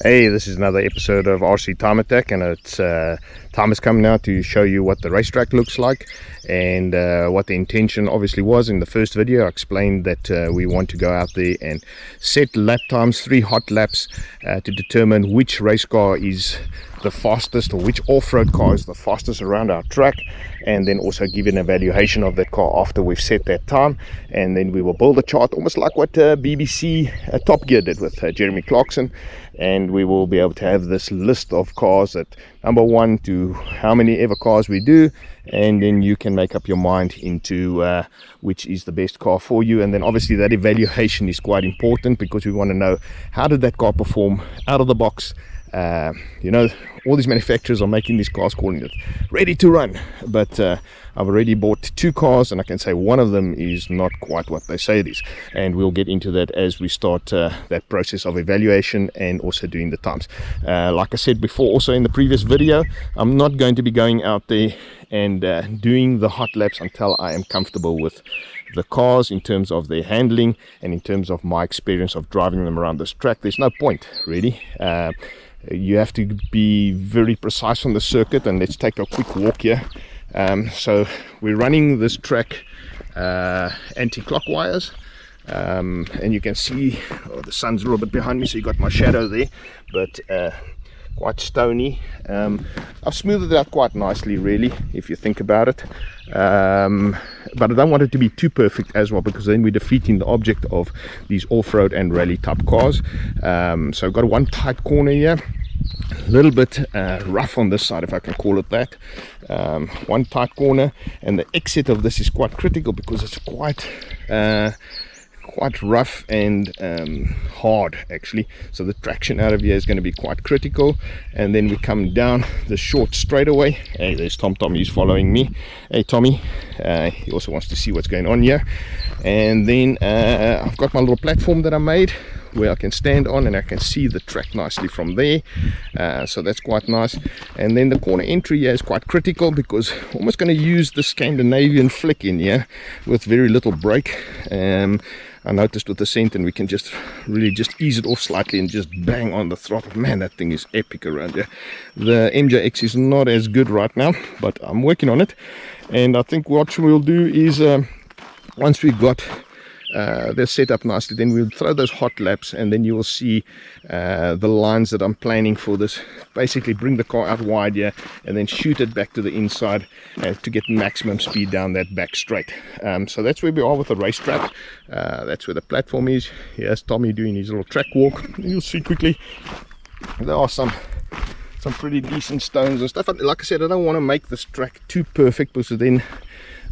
Hey, this is another episode of RC Time Attack, and it's time has come now to show you what the racetrack looks like and what the intention obviously was. In the first video I explained that we want to go out there and set lap times, 3 hot laps, to determine which race car is the fastest, or which off-road car is the fastest around our track, and then also give an evaluation of that car after we've set that time. And then we will build a chart almost like what BBC Top Gear did with Jeremy Clarkson, and we will be able to have this list of cars at number 1 to how many ever cars we do, and then you can make up your mind into which is the best car for you. And then obviously that evaluation is quite important, because we want to know how did that car perform out of the box. You know, all these manufacturers are making these cars, calling it ready to run, but I've already bought 2 cars, and I can say one of them is not quite what they say it is, and we'll get into that as we start that process of evaluation and also doing the times. Like I said before, also in the previous video, I'm not going to be going out there and doing the hot laps until I am comfortable with the cars in terms of their handling and in terms of my experience of driving them around this track. There's no point really. You have to be very precise on the circuit, and let's take a quick walk here. So we're running this track anti-clockwise, and you can see the sun's a little bit behind me, so you got my shadow there, but quite stony. I've smoothed it out quite nicely really, if you think about it, but I don't want it to be too perfect as well, because then we're defeating the object of these off-road and rally type cars. So I've got one tight corner here, a little bit rough on this side, if I can call it that. One tight corner, and the exit of this is quite critical because it's quite rough and hard actually, so the traction out of here is going to be quite critical. And then we come down the short straightaway. Hey, there's Tom. He's following me. Hey Tommy, he also wants to see what's going on here. And then I've got my little platform that I made where I can stand on, and I can see the track nicely from there, so that's quite nice. And then the corner entry here is quite critical, because I'm almost going to use the Scandinavian flick in here with very little brake. I noticed with the Senton we can just really just ease it off slightly and just bang on the throttle. Man, that thing is epic around here. The MJX is not as good right now, but I'm working on it. And I think what we'll do is once we've got they're set up nicely, then we'll throw those hot laps, and then you will see the lines that I'm planning for this. Basically bring the car out wide here and then shoot it back to the inside to get maximum speed down that back straight. So that's where we are with the racetrack. That's where the platform is. Here's Tommy doing his little track walk. You'll see quickly there are some pretty decent stones and stuff. Like I said, I don't want to make this track too perfect, because then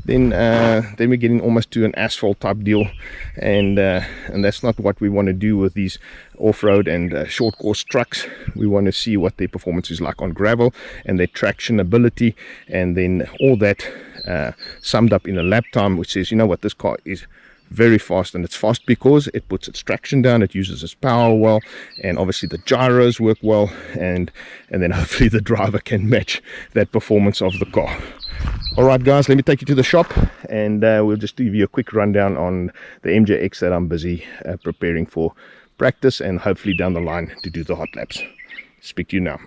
we're getting almost to an asphalt type deal, and that's not what we want to do with these off-road and short course trucks. We want to see what their performance is like on gravel, and their traction ability, and then all that summed up in a lap time, which says, you know what, this car is very fast. And it's fast because it puts its traction down, it uses its power well, and obviously the gyros work well, and then hopefully the driver can match that performance of the car. Alright guys, let me take you to the shop, and we'll just give you a quick rundown on the MJX that I'm busy preparing for practice, and hopefully down the line to do the hot laps. Speak to you now.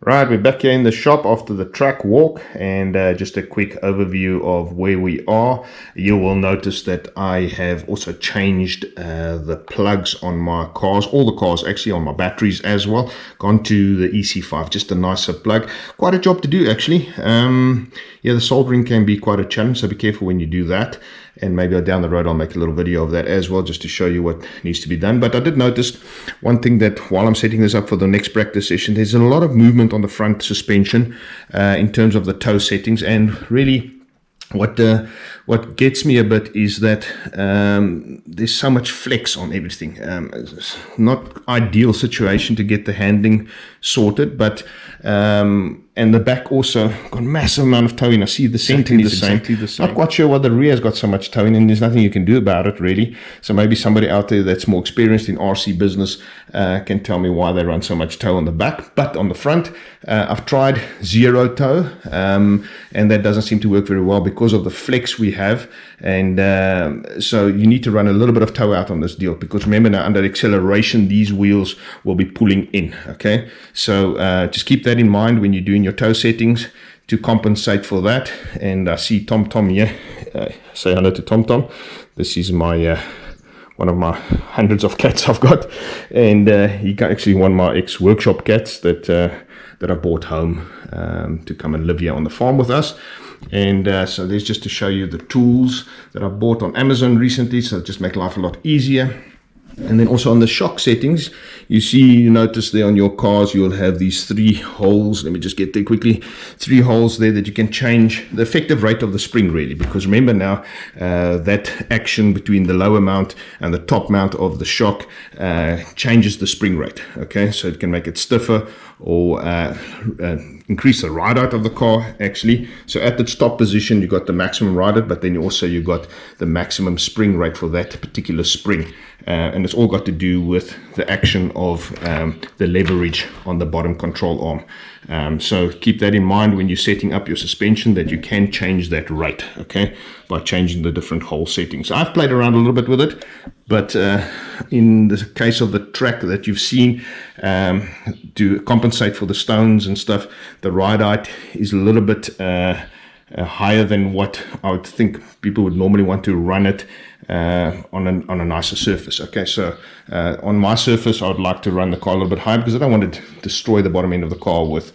Right, we're back here in the shop after the track walk, and just a quick overview of where we are. You will notice that I have also changed the plugs on my cars, all the cars actually, on my batteries as well. Gone to the EC5, just a nicer plug. Quite a job to do actually. Yeah, the soldering can be quite a challenge, so be careful when you do that. And maybe down the road I'll make a little video of that as well, just to show you what needs to be done. But I did notice one thing, that while I'm setting this up for the next practice session, there's a lot of movement on the front suspension in terms of the toe settings. And really what gets me a bit is that there's so much flex on everything. It's not ideal situation to get the handling sorted, but and the back also got massive amount of towing. I see the center is the same. Not quite sure why the rear has got so much towing, and there's nothing you can do about it really. So maybe somebody out there that's more experienced in RC business can tell me why they run so much tow on the back. But on the front, I've tried zero tow, and that doesn't seem to work very well because of the flex we have. And so you need to run a little bit of tow out on this deal, because remember now, under acceleration these wheels will be pulling in. Okay, so just keep that in mind when you're doing your tow settings to compensate for that. And I see Tom here. Say hello to Tom. This is my one of my hundreds of cats I've got, and he actually one of my ex-workshop cats that I bought home to come and live here on the farm with us. And so there's just to show you the tools that I bought on Amazon recently, so just make life a lot easier. And then also on the shock settings, you notice there on your cars, you'll have these 3 holes. Let me just get there quickly. 3 holes there that you can change the effective rate of the spring, really, because remember now, that action between the lower mount and the top mount of the shock changes the spring rate. Okay, so it can make it stiffer or increase the ride out of the car, actually. So at the stop position, you got the maximum ride out, but then also you got the maximum spring rate for that particular spring. And it's all got to do with the action of the leverage on the bottom control arm. So keep that in mind when you're setting up your suspension, that you can change that rate, okay, by changing the different hole settings. I've played around a little bit with it, but in the case of the track that you've seen, to compensate for the stones and stuff, the ride height is a little bit higher than what I would think people would normally want to run it on a nicer surface. Okay, so on my surface, I would like to run the car a little bit higher, because I don't want to destroy the bottom end of the car with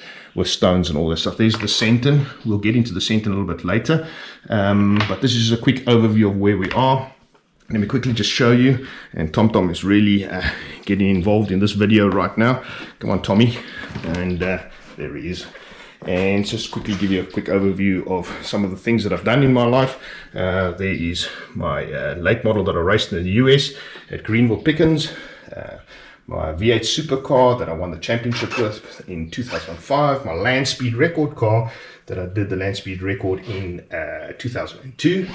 stones and all that stuff. There's the center. We'll get into the center a little bit later, but this is a quick overview of where we are. Let me quickly just show you, and Tom is really getting involved in this video right now. Come on, Tommy, and there he is. And just quickly give you a quick overview of some of the things that I've done in my life. There is my late model that I raced in the US at Greenville Pickens, my V8 supercar that I won the championship with in 2005, my land speed record car that I did the land speed record in 2002,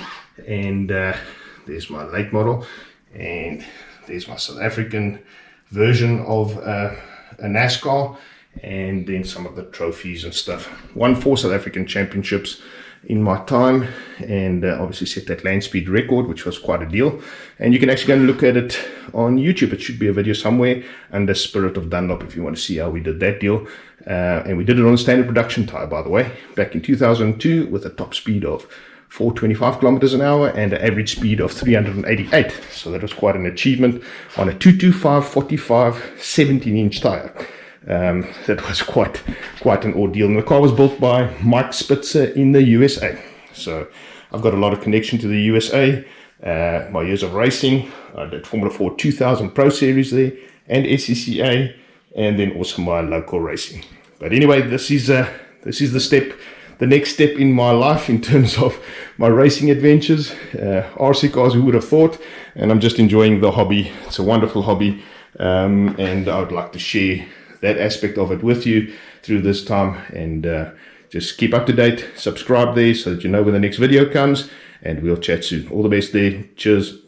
and there's my late model, and there's my South African version of a NASCAR, and then some of the trophies and stuff. Won 4 South African championships in my time, and obviously set that land speed record, which was quite a deal. And you can actually go and look at it on YouTube. It should be a video somewhere under Spirit of Dunlop if you want to see how we did that deal. And we did it on a standard production tire, by the way, back in 2002 with a top speed of 425 kilometers an hour and an average speed of 388. So that was quite an achievement on a 225 45 17-inch tire. That was quite an ordeal, and the car was built by Mike Spitzer in the USA. So I've got a lot of connection to the USA. My years of racing, I did Formula 4 2000 Pro Series there, and SCCA, and then also my local racing. But anyway, this is the next step in my life in terms of my racing adventures. RC cars, who would have thought? And I'm just enjoying the hobby. It's a wonderful hobby, and I would like to share that aspect of it with you through this time. And just keep up to date, subscribe there so that you know when the next video comes, and we'll chat soon. All the best there. Cheers.